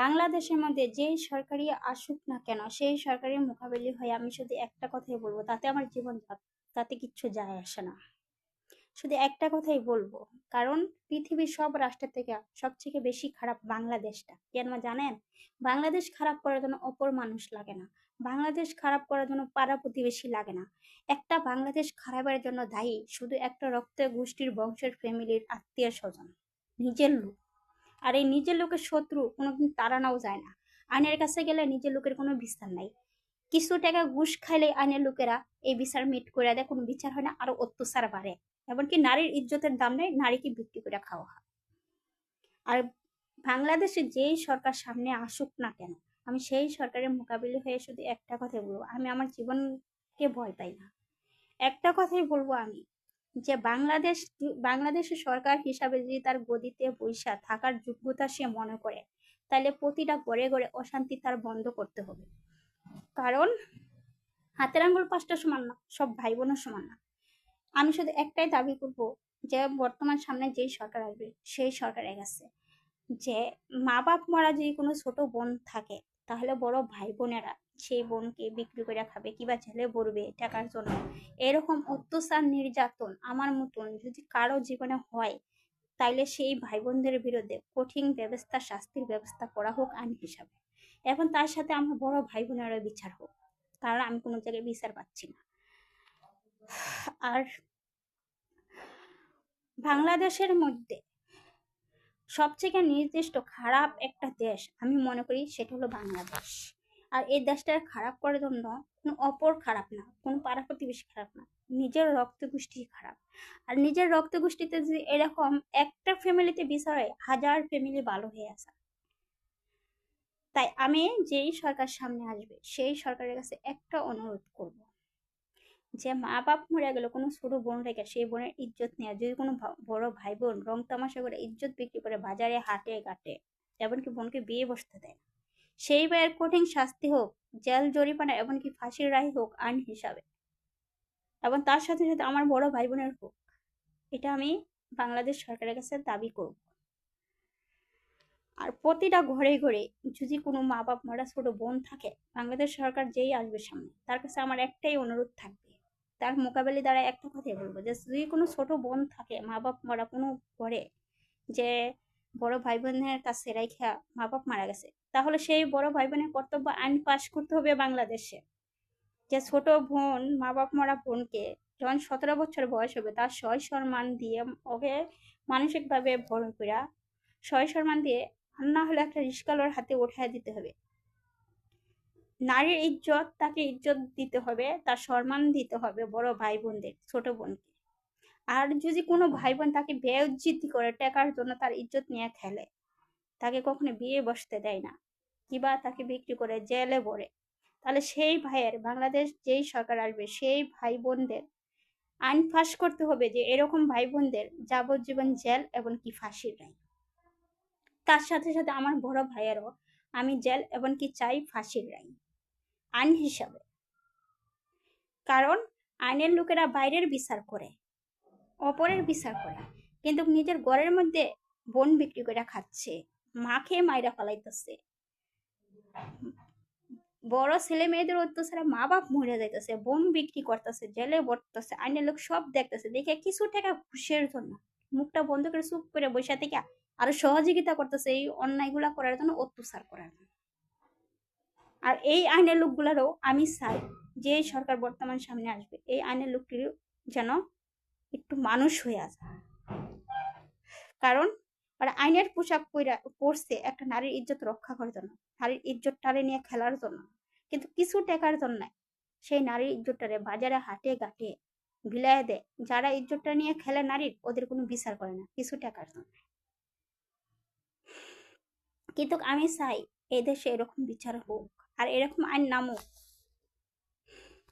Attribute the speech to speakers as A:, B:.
A: বাংলাদেশের মধ্যে যেই সরকারি আসুক না কেন সেই সরকারের মোকাবিলা হয়ে আমি শুধু একটা কথাই বলবো, তাতে আমার জীবন তাতে কিচ্ছু যায় আসে না। শুধু একটা কথাই বলবো, কারণ পৃথিবীর সব রাষ্ট্রের থেকে সবথেকে বেশি খারাপ বাংলাদেশটা। কেন জানেন? বাংলাদেশ খারাপ করার জন্য অপর মানুষ লাগে না, বাংলাদেশ খারাপ করার জন্য পাড়া প্রতিবেশী লাগে না। একটা বাংলাদেশ খারাপের জন্য দায়ী শুধু একটা রক্তের গোষ্ঠীর বংশের ফ্যামিলির আত্মীয় স্বজন, নিজের লোক। আর এই নিজের লোকের শত্রু কোনোদিন তাড়ানোও যায় না। আইনের কাছে গেলে নিজের লোকের কোনো বিচার নাই। কিছু টাকা ঘুষ খাইলে আইনের লোকেরা এই বিচার মিট করে দেয়, কোনো বিচার হয় না, আরো অত্যাচার বাড়ে। এমনকি নারীর ইজ্জতের দাম নেই, নারীকে বিক্রি করে খাওয়া হয়। আর বাংলাদেশে যেই সরকার সামনে আসুক না কেন, আমি সেই সরকারের মোকাবিলা হয়ে শুধু একটা কথাই বলবো, আমি আমার জীবনকে ভয় পাই না। একটা কথাই বলবো আমি, যে বাংলাদেশের সরকার হিসাবে যদি তার গদিতে বৈশা থাকার যোগ্যতা সে মনে করে, তাহলে প্রতিটা ঘরে ঘরে অশান্তি তার বন্ধ করতে হবে। কারণ হাতের আঙ্গুল পাঁচটা সমান না, সব ভাই বোনের সমান না। আমি শুধু একটাই দাবি করব, যে বর্তমান সামনে যেই সরকার আসবে সেই সরকারের কাছে, যে মা বাপ মারা যদি কোনো ছোট বোন থাকে, তাহলে বড় ভাই বোনেরা সেই বোনকে বিক্রি করে খাবে কিবা জেলে ভরবে টাকার জন্য। এরকম অত্যাচার নির্যাতন আমার মতন যদি কারো জীবনে হয়, তাইলে সেই ভাই বোনদের বিরুদ্ধে কঠিন ব্যবস্থা, শাস্তির ব্যবস্থা করা হোক আইন হিসাবে। এখন তার সাথে আমার বড় ভাই বোনেরও বিচার হোক, কারণ আমি কোনো জায়গায় বিচার পাচ্ছি না। আর বাংলাদেশের মধ্যে সবথেকে নির্দিষ্ট খারাপ একটা দেশ আমি মনে করি, সেটা হলো বাংলাদেশ। আর এই দেশটার খারাপ করার জন্য কোনো অপর খারাপ না, কোনো পাড়া প্রতিবেশী খারাপ না, নিজের রক্ত গোষ্ঠী খারাপ। আর নিজের রক্ত গোষ্ঠীতে যদি এরকম একটা ফ্যামিলিতে বিচার হয়, হাজার ফ্যামিলি ভালো হয়ে আসে। তাই আমি যেই সরকার সামনে আসবে সেই সরকারের কাছে একটা অনুরোধ করব, যে মা বাপ মরে গেল কোনো ছোট বোন রেখে সেই বোনের ইজ্জত নেওয়া, যদি কোনো বড় ভাই বোন রং তামাশা করে ইজ্জত বিক্রি করে বাজারে হাটে ঘাটে, এমনকি বোনকে বিয়ে বসতে দেয়, সেই ভাইয়ের কঠিন শাস্তি হোক, জেল জরিমানা এমনকি ফাঁসির রায় হোক আইন হিসাবে। এবং তার সাথে সাথে আমার বড় ভাই বোনের হোক। এটা আমি বাংলাদেশ সরকারের কাছে দাবি করব। আর প্রতিটা ঘরে ঘরে যদি কোনো মা বাপ মারা ছোট বোন থাকে, বাংলাদেশ সরকার যেই আসবে সামনে, তার কাছে আমার একটাই অনুরোধ থাকবে, তার মোকাবেলা দ্বারা একটা কথাই বলবো, যে যদি কোনো ছোট বোন থাকে মা বাপ মারা কোনো ঘরে, যে বড় ভাই বোনের কাছে রেখা মা বাপ মারা গেছে, তাহলে সেই বড় ভাই বোনের কর্তব্য আইন পাশ করতে হবে বাংলাদেশে, যে ছোট বোন মা বাপ মারা বোনকে যখন 17 বছর বয়স হবে, তার সয় সম্মান দিয়ে ওকে মানসিক ভাবে বড় করা, সয় সম্মান দিয়ে, আর না হলে একটা রিস্কালোর হাতে উঠায় দিতে হবে। নারীর ইজ্জত, তাকে ইজ্জত দিতে হবে, তার সম্মান দিতে হবে বড় ভাই বোনদের, ছোট বোনকে। আর যদি কোনো ভাই বোন তাকে বেইজ্জতি করে টাকার জন্য তার ইজ্জত নিয়ে খেলে, তাকে কখনো বিয়ে বসতে দেয় না, কিবা তাকে বিক্রি করে জেলে ভরে, তাহলে সেই ভাইয়ের, বাংলাদেশ যেই সরকার আসবে সেই ভাই বোনদের আইন ফাঁস করতে হবে, যে এরকম ভাই বোনদের যাবজ্জীবন জেল এবং কি ফাঁসির রায়। তার সাথে সাথে আমার বড় ভাইয়েরও আমি জেল এবং কি চাই ফাঁসির রায় আইন হিসাবে। কারণ আইনের লোকেরা বাইরের বিচার করে, অপরের বিচার করে, কিন্তু নিজের ঘরের মধ্যে বোন বিক্রি করে খাচ্ছে, মাকে মাইরা ফেলাইতেছে, বড় ছেলে মেয়েদের অত্যাচারে মা বাপ মরে যাইতেছে, বোন বিক্রি করতেছে, জেলে ভরতেছে, আইনের লোক সব দেখতেছে, দেখে কিছু টাকা ঘুষের জন্য মুখটা বন্ধ করে চুপ করে বসে থেকে আরো সহযোগিতা করতেছে এই অন্যায়গুলা করার জন্য, অত্যাচার করার জন্য। আর এই আইনের লোকগুলারও আমি চাই, যে সরকার বর্তমান সামনে আসবে এই আইনের লোকটি যেন একটু মানুষ হয়ে আসে। কারণ ওরা আইনের পোশাক পরছে একটা নারীর ইজ্জত রক্ষা করার জন্য, নারীর ইজ্জতটারে নিয়ে খেলার জন্য, কিন্তু কিছু টাকার জন্য সেই নারীর ইজ্জতটারে বাজারে হাটে ঘাটে বিলায় দেয়। যারা ইজ্জতটা নিয়ে খেলে নারীর, ওদের কোনো বিচার করে না কিছু টাকার জন্য। কিন্তু আমি চাই এই দেশে এরকম বিচার হোক, আর এরকম আইন নামুক